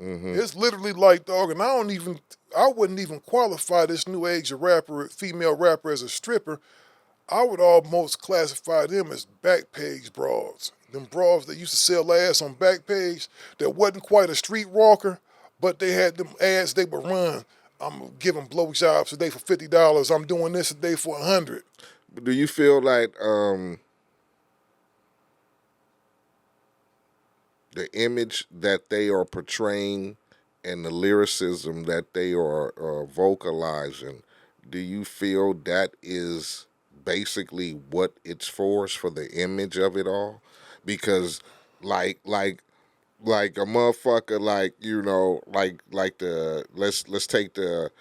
It's literally like, dog, and I wouldn't even qualify this new age rapper, female rapper, as a stripper. I would almost classify them as backpage broads. Them broads that used to sell ass on Backpage that wasn't quite a street walker, but they had them ads they would run. I'm giving blowjobs today for $50. I'm doing this today for 100. Do you feel like the image that they are portraying and the lyricism that they are vocalizing, do you feel that is basically what it's for? Is for the image of it all? Because like like like a motherfucker, like the let's take the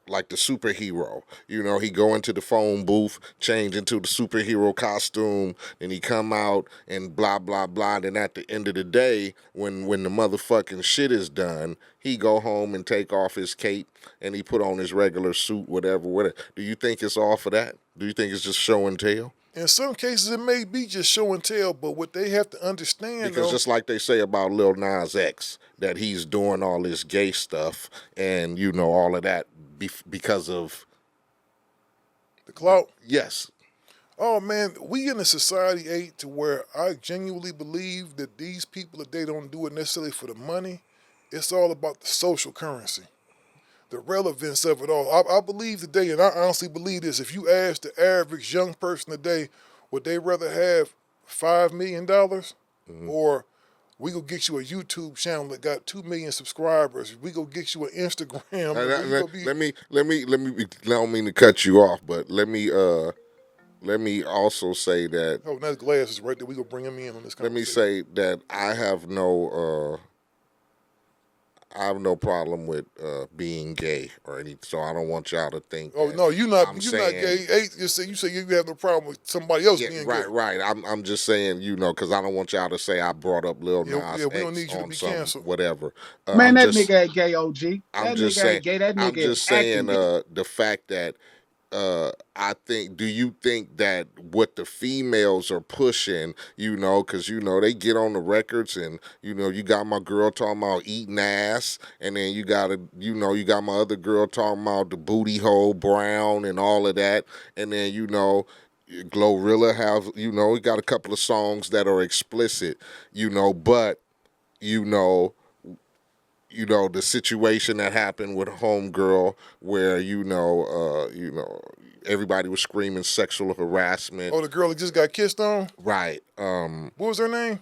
like the superhero. He go into the phone booth, change into the superhero costume, and he come out and blah blah blah. And then at the end of the day, when the motherfucking shit is done, he go home and take off his cape and he put on his regular suit, whatever. Do you think it's all for that? Do you think it's just show and tell? In some cases, it may be just show and tell, but what they have to understand, Because though, just like they say about Lil Nas X, that he's doing all this gay stuff and all of that because of the clout. yes. Oh man, we in a society age to where I genuinely believe that these people, if they don't do it necessarily for the money, it's all about the social currency, the relevance of it all. I believe today, and I honestly believe this, if you ask the average young person today, would they rather have $5 million or we go get you a YouTube channel that got 2 million subscribers? We go get you an Instagram. Let me. I don't mean to cut you off, but let me also say that. Oh, that's Glasses right there. We go bring him in on this Let me conversation. say that I have no problem with being gay or anything. So I don't want y'all to think Oh that no, you're not. I'm You're not saying. gay. Hey, you say you have no problem with somebody else Yeah, being gay. right. I'm just saying, because I don't want y'all to say I brought up Lil Yeah, Nas yeah. We don't X need you to on be some canceled. whatever. Man, I'm that just, nigga ain't gay, OG. I'm That just nigga saying, ain't gay. That I'm nigga is just acting saying, gay. the fact that do you think that what the females are pushing, because they get on the records and you got my girl talking about eating ass, and then you got my other girl talking about the booty hole brown and all of that, and then Glorilla have we got a couple of songs that are explicit, but you know the situation that happened with Homegirl, where everybody was screaming sexual harassment. Oh, the girl that just got kissed on. Right. What was her name?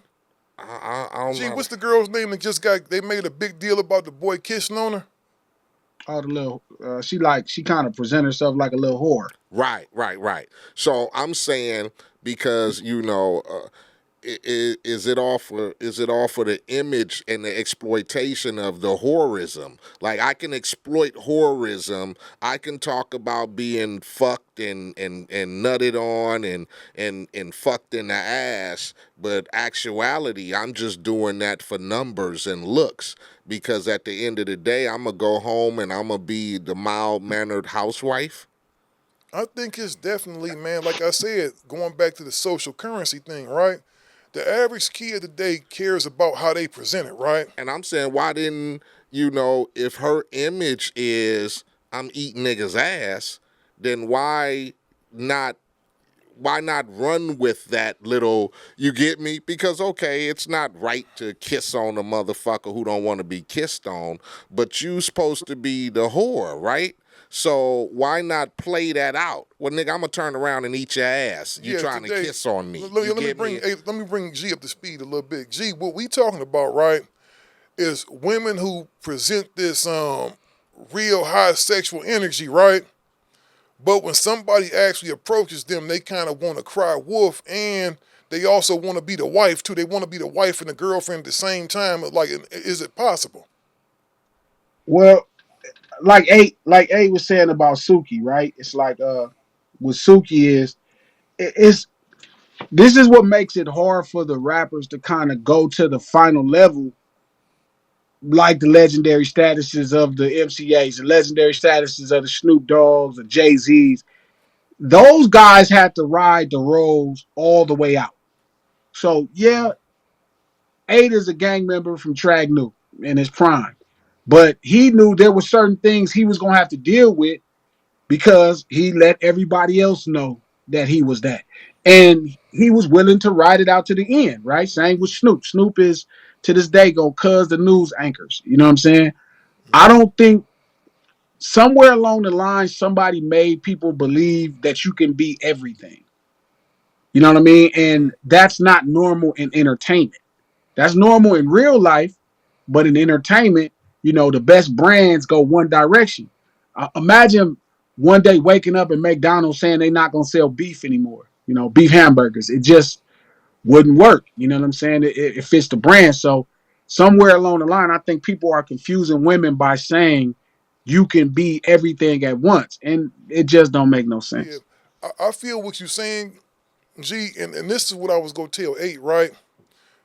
I don't Gee, know. what's the girl's name that just got? They made a big deal about the boy kissing on her. All the little, she kind of present herself like a little whore. Right. So I'm saying, because is it all for the image and the exploitation of the horrorism? Like, I can exploit horrorism. I can talk about being fucked and nutted on and fucked in the ass, but actuality, I'm just doing that for numbers and looks, because at the end of the day, I'm gonna go home and I'm gonna be the mild mannered housewife. I think it's definitely, man. Like I said, going back to the social currency thing, right? The average kid today cares about how they present it, right? And I'm saying, why didn't if her image is I'm eating niggas ass, then not why not run with that little, you get me? Because okay, it's not right to kiss on a motherfucker who don't want to be kissed on, but you supposed to be the whore, right? So why not play that out? Well, nigga, I'm gonna turn around and eat your ass. You Yeah, trying to today. kiss on me? Let, You let me get bring me? hey, let me bring G up to speed a little bit. G, what we talking about, right? Is women who present this real high sexual energy, right? But when somebody actually approaches them, they kind of want to cry wolf, and they also want to be the wife too. They want to be the wife and the girlfriend at the same time. Like, is it possible? Well, like A was saying about Suki, right? It's like with Suki it's this is what makes it hard for the rappers to kind of go to the final level, like the legendary statuses of the MCAs, the legendary statuses of the Snoop Dogg's, the Jay Z's. Those guys had to ride the roads all the way out. So yeah, Eight is a gang member from Trag New in his prime, but he knew there were certain things he was gonna have to deal with because he let everybody else know that he was that. And he was willing to ride it out to the end, right? Same with Snoop. Snoop is to this day go cuz the news anchors. You know what I'm saying? I Mm-hmm. don't think somewhere along the line somebody made people believe that you can be everything. You know what I mean? Mm-hmm. And that's not normal in entertainment. That's normal in real life, but in entertainment, the best brands go one direction. Imagine one day waking up and McDonald's saying they're not going to sell beef anymore, beef hamburgers. It just wouldn't work. You know what I'm saying? It fits the brand. So somewhere along the line, I think people are confusing women by saying you can be everything at once. And it just don't make no Yeah, sense. I feel what you're saying, G, and this is what I was gonna tell eight, right?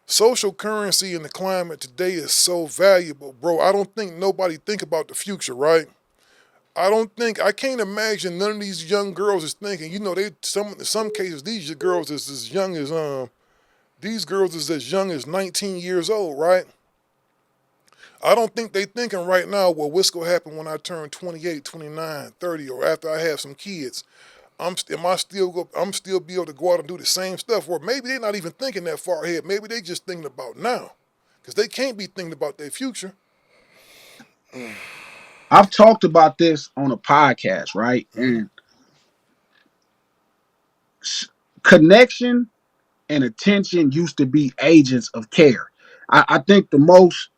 Social currency in the climate today is so valuable, bro. I don't think nobody think about the future, right? I can't imagine none of these young girls is thinking, they in some cases these girls is as young as these girls is as young as 19 years old, right? I don't think they thinking right now, well, what's gonna happen when I turn 28, 29, 30, or after I have some kids. I'm still be able to go out and do the same stuff, or maybe they're not even thinking that far ahead. Maybe they just thinking about now, because they can't be thinking about their future. I've talked about this on a podcast, right? Mm-hmm. And connection and attention used to be agents of care. I think the most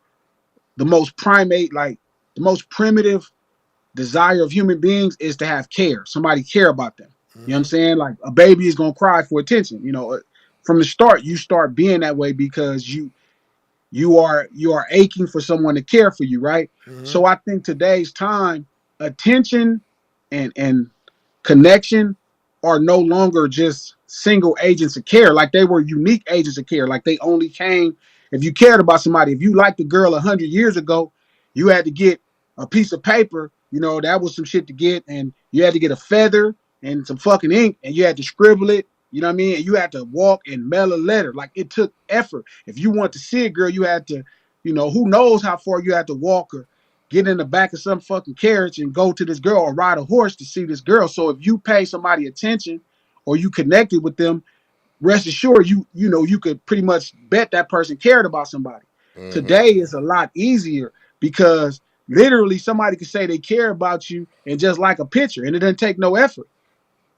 primate, like the most primitive desire of human beings is to have care. Somebody care about them. You know what I'm Mm-hmm. saying? Like a baby is gonna cry for attention. From the start, you start being that way because you are aching for someone to care for you, right? Mm-hmm. So I think today's time, attention and connection are no longer just single agents of care. Like they were unique agents of care. Like they only came if you cared about somebody. If you liked a girl 100 years ago, you had to get a piece of paper. That was some shit to get, and you had to get a feather and some fucking ink, and you had to scribble it. You know what I mean? And you had to walk and mail a letter. Like it took effort. If you want to see a girl, you had to, who knows how far you had to walk or get in the back of some fucking carriage and go to this girl or ride a horse to see this girl. So if you pay somebody attention or you connected with them, rest assured you could pretty much bet that person cared about somebody. Mm-hmm. Today is a lot easier because literally somebody could say they care about you and just like a picture and it doesn't take no effort.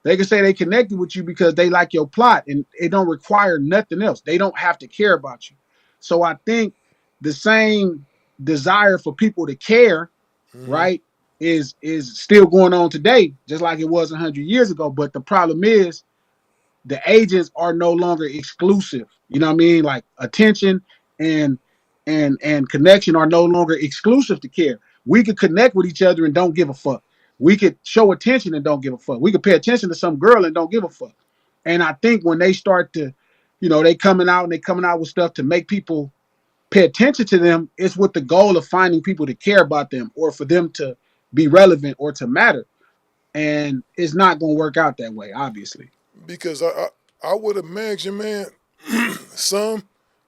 They can say they connected with you because they like your plot and it don't require nothing else. They don't have to care about you. So I think the same desire for people to care, Mm-hmm. right, is still going on today, just like it was 100 years ago. But the problem is the agents are no longer exclusive. You know what I mean? Like attention and and connection are no longer exclusive to care. We could connect with each other and don't give a fuck. We could show attention and don't give a fuck. We could pay attention to some girl and don't give a fuck. And I think when they start to, they coming out with stuff to make people pay attention to them, it's with the goal of finding people to care about them or for them to be relevant or to matter. And it's not going to work out that way, obviously. Because I would imagine, man, some,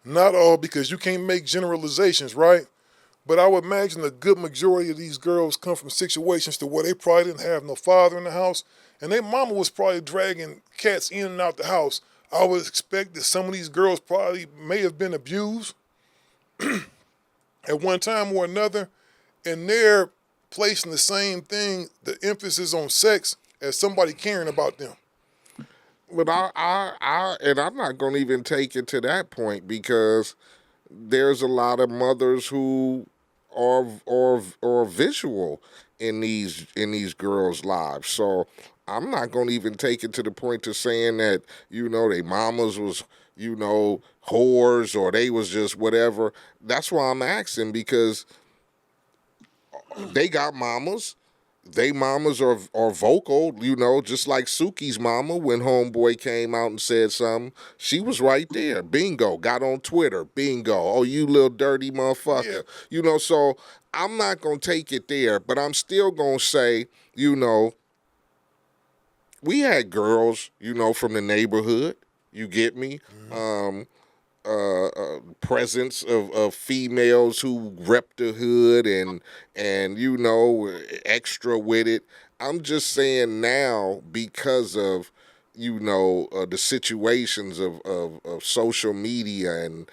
not all, because you can't make generalizations, right? But I would imagine a good majority of these girls come from situations to where they probably didn't have no father in the house, and their mama was probably dragging cats in and out the house. I would expect that some of these girls probably may have been abused at one time or another, and they're placing the same thing, the emphasis on sex, as somebody caring about them. But and I'm not going to even take it to that point because there's a lot of mothers who are visual in these girls' lives. So I'm not going to even take it to the point to saying that they mamas was whores or they was just whatever. That's why I'm asking because they got mamas. They mamas are vocal, just like Suki's mama when Homeboy came out and said something. She was right there. Bingo. Got on Twitter. Bingo. Oh, you little dirty Yeah. motherfucker. So I'm not going to take it there, but I'm still going to say, you know, we had girls, from the neighborhood. You get me? Mm-hmm. Um, presence of females who rep the hood and extra with it. I'm just saying now because of the situations of social media and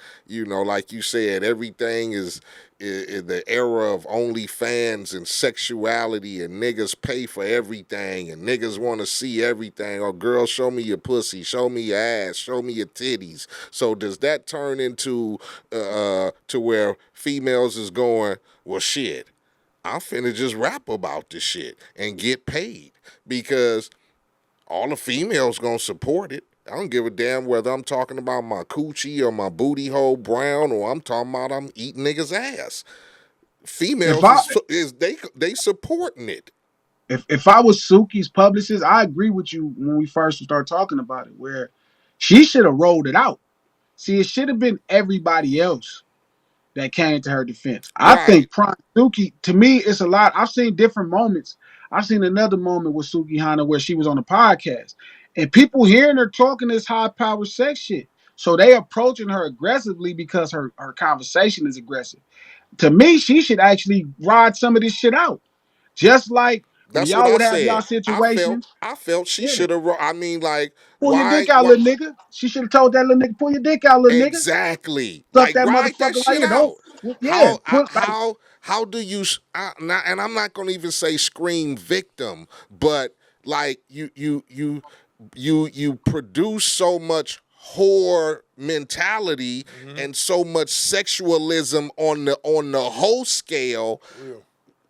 like you said, everything is the era of OnlyFans and sexuality and niggas pay for everything and niggas want to see everything. Or girl, show me your pussy, show me your ass, show me your titties. So does that turn into to where females is going, well shit, I'm finna just rap about this shit and get paid because all the females gonna support it. I don't give a damn whether I'm talking about my coochie or my booty hole brown or I'm talking about I'm eating niggas ass. If Females I is they supporting it. if I was Suki's publicist, I agree with you when we first start talking about it, where she should have rolled it out. See, it should have been everybody else that came to her defense. I Right. think Prime Suki, to me, it's a lot. I've seen different moments. I've seen another moment with Sukihana where she was on a podcast and people hearing her talking this high power sex shit. So they approaching her aggressively because her conversation is aggressive. To me, she should actually ride some of this shit out. Just like when That's what y'all I would have y'all said. situations. I felt she Yeah. should have. I mean, like, Pull your why? dick out, little nigga. She should have told that little nigga, pull your dick out, little nigga. Exactly. Suck Like, that ride that motherfucker right shit here. Don't out. yeah, put like How do you? And I'm not gonna even say scream victim, but like you produce so much whore mentality and so much sexualism on the whole scale. Yeah.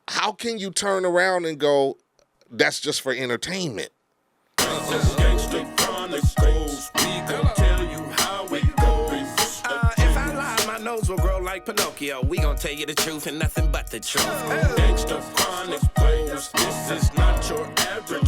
How can you turn around and go, that's just for entertainment? Gangsta Chronicles, we gon' tell you how it goes. If I lie, my nose will grow like Pinocchio. We gon' tell you the truth and nothing but the truth. Gangsta Chronicles, this is not your average